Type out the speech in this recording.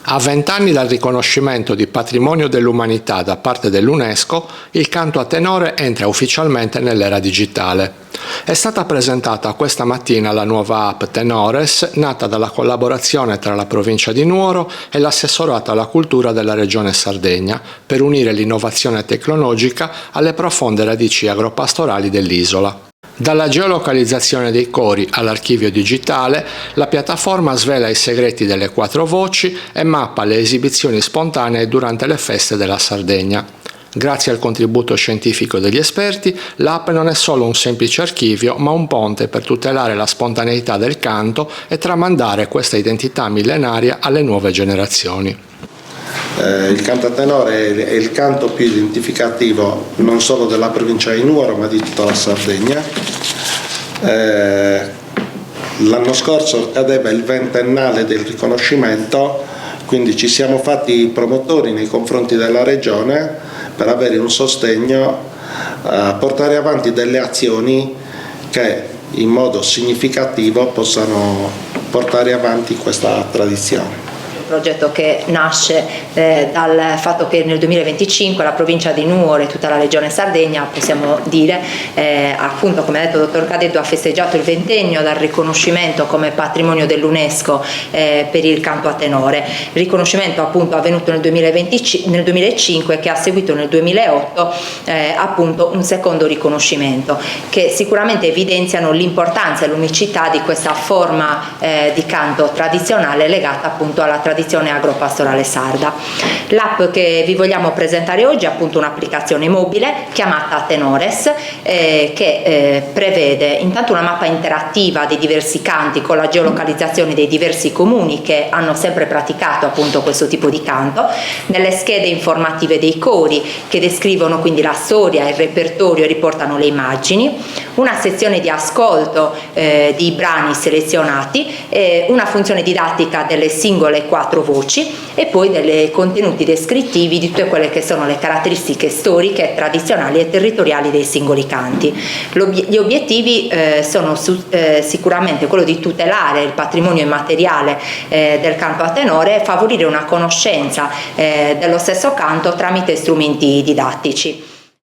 A 20 anni dal riconoscimento di patrimonio dell'umanità da parte dell'UNESCO, il canto a tenore entra ufficialmente nell'era digitale. È stata presentata questa mattina la nuova app Tenores, nata dalla collaborazione tra la provincia di Nuoro e l'assessorato alla cultura della regione Sardegna, per unire l'innovazione tecnologica alle profonde radici agropastorali dell'isola. Dalla geolocalizzazione dei cori all'archivio digitale, la piattaforma svela i segreti delle 4 voci e mappa le esibizioni spontanee durante le feste della Sardegna. Grazie al contributo scientifico degli esperti, l'app non è solo un semplice archivio, ma un ponte per tutelare la spontaneità del canto e tramandare questa identità millenaria alle nuove generazioni. Il canto a tenore è il canto più identificativo non solo della provincia di Nuoro ma di tutta la Sardegna. L'anno scorso cadeva il 20ennale del riconoscimento, quindi ci siamo fatti promotori nei confronti della regione per avere un sostegno a portare avanti delle azioni che in modo significativo possano portare avanti questa tradizione. Progetto che nasce dal fatto che nel 2025 la provincia di Nuoro e tutta la regione Sardegna, possiamo dire, appunto come ha detto il dottor Cadetto, ha festeggiato il 20ennio dal riconoscimento come patrimonio dell'UNESCO per il canto a tenore, riconoscimento appunto avvenuto nel 2005 che ha seguito nel 2008 appunto un secondo riconoscimento, che sicuramente evidenziano l'importanza e l'unicità di questa forma di canto tradizionale legata appunto alla tradizione agropastorale sarda. L'app che vi vogliamo presentare oggi è appunto un'applicazione mobile chiamata Tenores che prevede intanto una mappa interattiva dei diversi canti con la geolocalizzazione dei diversi comuni che hanno sempre praticato appunto questo tipo di canto, nelle schede informative dei cori che descrivono quindi la storia, il repertorio e riportano le immagini, una sezione di ascolto di brani selezionati, una funzione didattica delle singole 4 voci e poi dei contenuti descrittivi di tutte quelle che sono le caratteristiche storiche, tradizionali e territoriali dei singoli canti. Gli obiettivi sono sicuramente quello di tutelare il patrimonio immateriale del canto a tenore e favorire una conoscenza dello stesso canto tramite strumenti didattici.